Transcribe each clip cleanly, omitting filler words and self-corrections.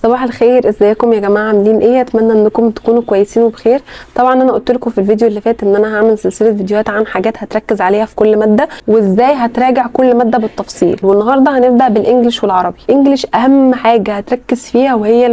صباح الخير، ازيكم يا جماعه؟ عاملين ايه؟ اتمنى انكم تكونوا كويسين وبخير. طبعا انا قلت لكم في الفيديو اللي فات ان انا هعمل سلسله فيديوهات عن حاجات هتركز عليها في كل ماده وازاي هتراجع كل ماده بالتفصيل. والنهارده هنبدا بالانجليش والعربي. انجليش اهم حاجه هتركز فيها وهي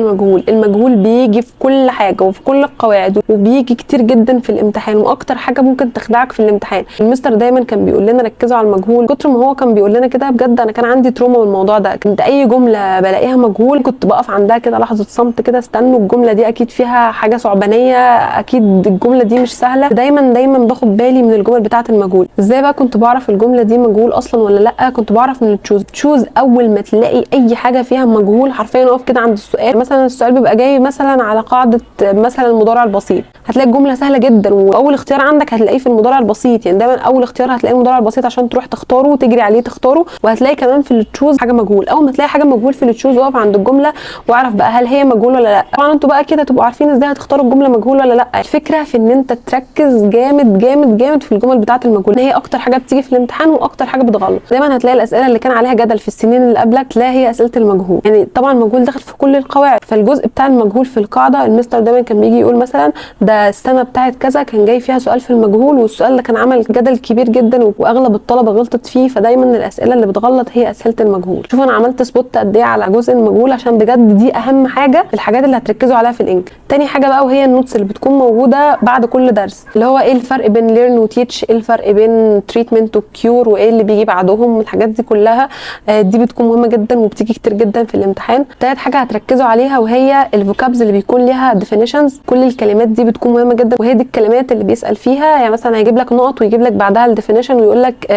المجهول بيجي في كل حاجه وفي كل القواعد وبيجي كتير جدا في الامتحان، واكتر حاجه ممكن تخدعك في الامتحان. المستر دايما كان بيقول لنا ركزوا على المجهول. كتر ما هو كان بيقول لنا كده بجد انا كان عندي تروما من الموضوع ده. كنت اي جمله بلاقيها مجهول كنت بقف عندها كده لحظه صمت كده، استنوا الجمله دي اكيد فيها حاجه صعبانيه، اكيد الجمله دي مش سهله. دايما باخد بالي من الجمل بتاعه المجهول. ازاي بقى كنت بعرف الجمله دي مجهول اصلا ولا لا؟ كنت بعرف من التشوز. اول ما تلاقي اي حاجه فيها مجهول حرفيا اقف كده عند السؤال. مثلا السؤال بيبقى جاي مثلا على قاعده مثلا المضارع البسيط، هتلاقي الجمله سهله جدا واول اختيار عندك هتلاقيه في المضارع البسيط. يعني دايما اول اختيار هتلاقيه المضارع البسيط عشان تروح تختاره وتجري عليه تختاره. وهتلاقي كمان في التشوز حاجه مجهول. اول ما تلاقي حاجه مجهول في التشوز واقف عند الجمله واعرف بقى هل هي مجهول ولا لا. طبعا انتوا بقى كده تبقوا عارفين ازاي هتختاروا الجمله مجهول ولا لا. الفكره في ان انت تركز جامد جامد جامد في الجمل بتاعه المجهول، هي اكتر حاجه بتيجي في الامتحان واكتر حاجه بتغلط. دايما هتلاقي الاسئله اللي كان عليها جدل في السنين اللي قبلك لا هي اسئله المجهول. يعني طبعا المجهول داخل في كل القواعد، فالجزء بتاع المجهول في القاعده المستر دايما كان بيجي يقول مثلا ده السنه بتاعه كذا كان جاي فيها سؤال في المجهول، والسؤال ده كان عمل جدل كبير جدا واغلب الطلبه غلطت فيه. فدايما الاسئله اللي بتغلط هي اسئله المجهول. شوف انا عملت سبوت قد ايه على جزء المجهول عشان بجد دي اهم حاجه في الحاجات اللي هتركزوا عليها في الانجليزي. تاني حاجه بقى وهي النوتس اللي بتكون موجوده بعد كل درس، اللي هو ايه الفرق بين ليرن وتيتش، ايه الفرق بين تريتمنت وكيور، وايه اللي بيجي بعدهم. الحاجات دي كلها دي بتكون مهمه جدا وبتيجي كتير جدا في الامتحان. تالت حاجه هتركزوا عليها وهي الفوكابز اللي بيكون ليها ديفينيشنز. كل الكلمات دي بتكون مهمه جدا وهي دي الكلمات اللي بيسال فيها. يعني مثلا هيجيب لك نقط ويجيب لك بعدها الديفينيشن ويقول لك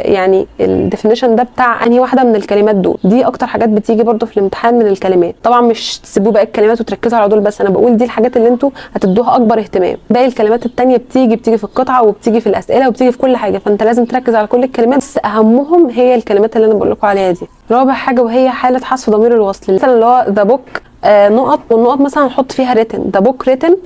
يعني الديفينيشن ده بتاع انهي واحده من الكلمات دول. دي اكتر حاجات بتيجي برده في الامتحان من الكلمات. طبعا مش تسيبوا باقي الكلمات وتركزوا على دول بس، انا بقول دي الحاجات اللي انتوا هتدوها اكبر اهتمام. باقي الكلمات التانية بتيجي في القطعه وبتيجي في الاسئله وبتيجي في كل حاجه، فانت لازم تركز على كل الكلمات بس اهمهم هي الكلمات اللي انا بقول لكم عليها دي. رابع حاجه وهي حاله حذف ضمير الوصل، مثلا اللي هو ذا بوك نقط، والنقط مثلا نحط فيها ريتن، ذا بوك ريتن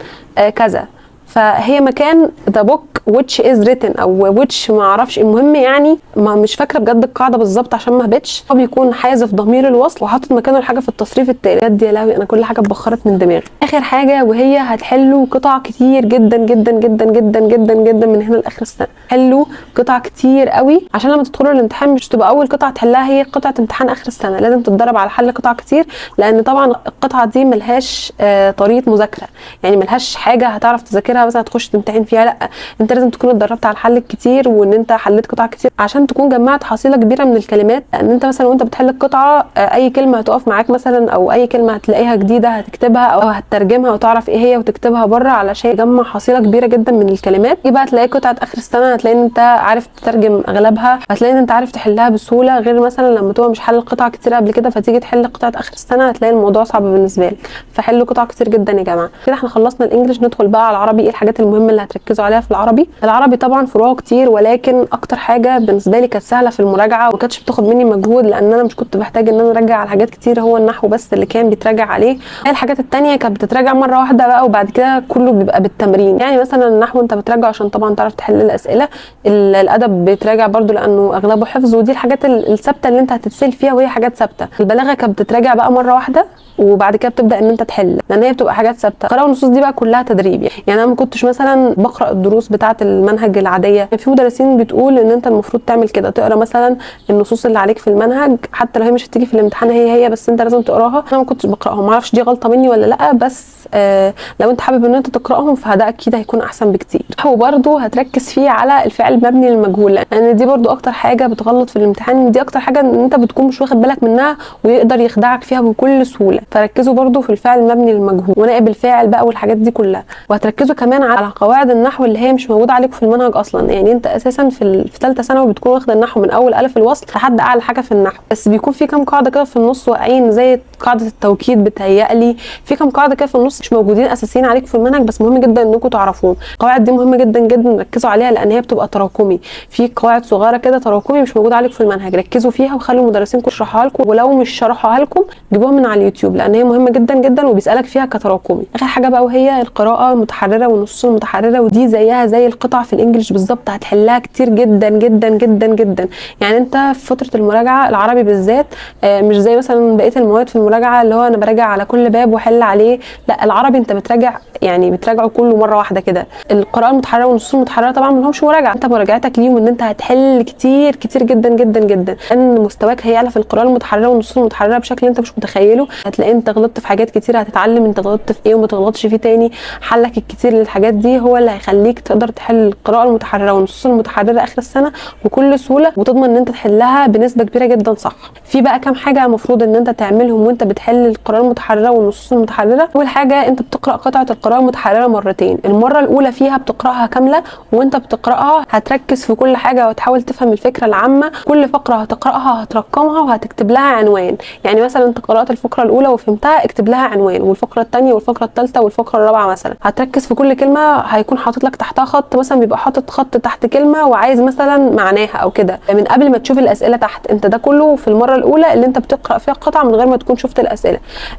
كذا، فهي مكان ذا بوك which is written او which ما اعرفش. المهم يعني ما مش فاكره بجد القاعده بالظبط عشان ما هبتش. هو بيكون حاذف ضمير الوصل وحاطط مكانه الحاجه في التصريف التالي. بجد يا لهوي انا كل حاجه اتبخرت من دماغي. اخر حاجه وهي هتحلوا قطع كتير جدا جدا جدا جدا جدا جدا من هنا لاخر السنه. حلوا قطع كتير قوي عشان لما تدخلوا الامتحان مش تبقى اول قطعه تحلها هي قطعه امتحان اخر السنه. لازم تتدرب على حل قطع كتير، لان طبعا القطعه دي ملهاش طريقه مذاكره. يعني ملهاش حاجه هتعرف تذاكرها مثلا تخش تمتحن فيها، لا انت لازم تكون اتدربت على الحل الكتير وان انت حليت قطع كتير عشان تكون جمعت حصيله كبيره من الكلمات. لان انت مثلا وانت بتحل القطعه اي كلمه هتقف معاك مثلا او اي كلمه هتلاقيها جديده هتكتبها او هتترجمها وتعرف ايه هي وتكتبها بره علشان تجمع حصيله كبيره جدا من الكلمات. يبقى هتلاقي قطعه اخر السنه هتلاقي ان انت عارف تترجم اغلبها، هتلاقي ان انت عارف تحلها بسهوله، غير مثلا لما تبقى مش حل قطع كتير قبل كده فتيجي تحل قطعه اخر السنه هتلاقي الموضوع صعب بالنسبه لك. فحلوا قطع كتير جدا يا جماعه. كده احنا خلصنا الانجليش، ندخل بقى على العربي. ايه الحاجات المهمه اللي هتركزوا عليها في العربي؟ العربي طبعا فروعه كتير، ولكن اكتر حاجه بالنسبه لي كانت سهله في المراجعه وما كانتش بتاخد مني مجهود لان انا مش كنت بحتاج ان انا ارجع على حاجات كتير، هو النحو بس اللي كان بيتراجع عليه. الحاجات التانية كانت بتتراجع مره واحده بقى وبعد كده كله بيبقى بالتمرين. يعني مثلا النحو انت بتراجع عشان طبعا تعرف تحل الاسئله. الادب بيتراجع برده لانه اغلبه حفظ ودي الحاجات الثابته اللي انت هتتسال فيها وهي حاجات ثابته. البلاغه كانت بتتراجع بقى مره واحده وبعد كده بتبدا ان انت تحل لان هي بتبقى حاجات ثابته. القراءه والنصوص دي بقى كلها تدريب. يعني انا ما كنتش مثلا بقرا الدروس بتاعه المنهج العاديه. في مدرسين بتقول ان انت المفروض تعمل كده، تقرا مثلا النصوص اللي عليك في المنهج حتى لو هي مش هتيجي في الامتحان هي بس انت لازم تقراها. انا ما كنتش بقراهم، ما اعرفش دي غلطه مني ولا لا، بس لو انت حابب ان انت تقراهم فده اكيد هيكون احسن بكتير. وبرده هتركز فيه على الفعل المبني للمجهول لان دي برده اكتر حاجه بتغلط في الامتحان. دي اكتر حاجه ان انت بتكون مش واخد بالك منها ويقدر يخدعك فيها بكل سهوله. فركزوا برده في الفعل المبني للمجهول ونائب الفاعل بقى والحاجات دي كلها. وهتركزوا كمان على قواعد النحو اللي هي مش موجوده عليكم في المنهج اصلا. يعني انت اساسا في ثالثه ثانوي بتكون واخد النحو من اول الف الوصل لحد اعلى حاجه في النحو، بس بيكون في كام قاعده كده في النص واقعين زي قاعده التوكيد بتهيألي. في كام قاعده كده في النص مش موجودين اساسيين عليكم في المنهج بس مهم جدا انكم تعرفوهم. القواعد دي مهمه جدا جدا ركزوا عليها لان هي بتبقى تراكمي. في قواعد صغيره كده تراكمي مش موجوده عليكم في المنهج، ركزوا فيها وخلوا المدرسين يشرحوها لكم، ولو مش شرحوها لكم جيبوها من على اليوتيوب. اليوتيوب، لان هي مهمه جدا جدا وبيسالك فيها كتراكمي. اخر حاجه بقى وهي القراءه المتحرره والنصوص المتحرره، ودي زيها زي القطع في الانجليش بالظبط، هتحلها كتير جدا جدا جدا جدا. يعني انت في فتره المراجعه العربي بالذات مش زي مثلا بقيه المواد في المراجعه اللي هو انا براجع على كل باب واحل عليه، لا العربي انت بتراجع يعني بتراجعه كله مره واحده كده. القراءه المتحرره والنصوص المتحرره طبعا ما لهمش مراجعه، انت مراجعتك ليهم ان انت هتحل كتير كتير جدا جدا جدا، ان مستواك هيعلى في القراءه المتحرره والنصوص المتحرره بشكل انت مش متخيله. هتلاقي انت غلطت في حاجات كتير، هتتعلم انت غلطت في ايه وما تغلطش فيه تاني. حلك الكتير للحاجات دي هو اللي هيخليك تقدر تحل القراءه المتحرره والنصوص المتحرره اخر السنه بكل سهوله، وتضمن ان انت تحلها بنسبه كبيره جدا صح. في بقى كام حاجه المفروض ان انت تعملهم وانت بتحل القراءه المتحرره والنصوص المتحرره. اول حاجه انت بتقرا قطعه القراءه المتحرره مرتين، المره الاولى فيها بتقراها كامله، وانت بتقراها هتركز في كل حاجه وتحاول تفهم الفكره العامه. كل فقره هتقراها هترقمها وهتكتب لها عنوان. يعني مثلا انت قرات الفقره الاولى وفهمتها، اكتب لها عنوان، والفقره الثانيه والفقره الثالثه والفقره الرابعه مثلا. هتركز في كل كلمه، هيكون حاطط لك تحتها خط، مثلا بيبقى حاطط خط تحت كلمه وعايز مثلا معناها او كده، من قبل ما تشوف الاسئله تحت. انت ده كله في المره الاولى اللي انت بتقرا فيها القطعه من غير ما تكون شفت الاسئله.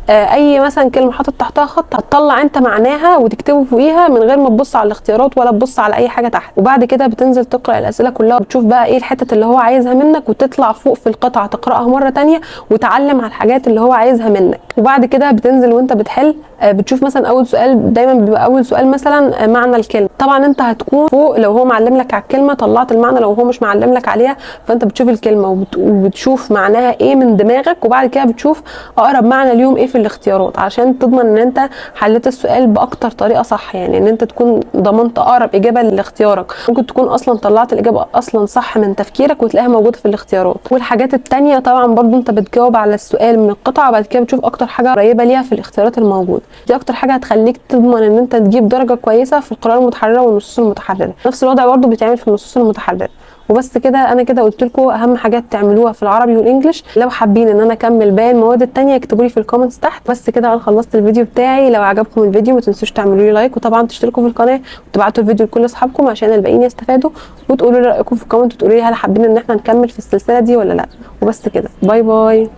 اي مثلا كلمه حاطط تحتها خط هتطلع انت معناها وتكتبه فوقيها من غير ما تبص على الاختيارات ولا تبص على اي حاجه تحت. وبعد كده بتنزل تقرا الاسئله كلها وتشوف بقى ايه الحتت اللي هو عايزها منك، وتطلع فوق في القطعه تقراها مره ثانيه وتعلم على الحاجات اللي هو عايزها منك. وبعد كده بتنزل وانت بتحل بتشوف مثلا اول سؤال، دايما بيبقى اول سؤال مثلا معنى الكلمه. طبعا انت هتكون فوق لو هو معلم لك على الكلمه طلعت المعنى، لو هو مش معلم لك عليها فانت بتشوف الكلمه وبتشوف معناها ايه من دماغك، وبعد كده بتشوف اقرب معنى ليهم ايه في الاختيارات عشان تضمن ان انت حليت السؤال باكتر طريقه صح. يعني ان انت تكون ضمنت اقرب اجابه لاختيارك. ممكن تكون اصلا طلعت الاجابه اصلا صح من تفكيرك وتلاقيها موجوده في الاختيارات. والحاجات التانية طبعا برضو انت بتجاوب على السؤال من القطعه وبعد كده بتشوف اكتر حاجه قريبه ليها في الاختيارات الموجوده. دي اكتر حاجه هتخليك تضمن ان انت تجيب درجه كويسه في القراءه المتحرره والنصوص المتحرره. نفس الوضع برضو بيتعمل في النصوص المتحرره. وبس كده، انا كده قلت لكم اهم حاجات تعملوها في العربي والانجليش. لو حابين ان انا اكمل باقي المواد التانية اكتبوا لي في الكومنتس تحت. بس كده انا خلصت الفيديو بتاعي. لو عجبكم الفيديو ما تنسوش تعملوا لي لايك، وطبعا تشتركوا في القناه وتبعتوا الفيديو لكل اصحابكم عشان الباقيين يستفادوا، وتقولوا لي رايكم في الكومنت وتقولوا لي هل حابين ان احنا نكمل في السلسله دي ولا لا. وبس كده، باي باي.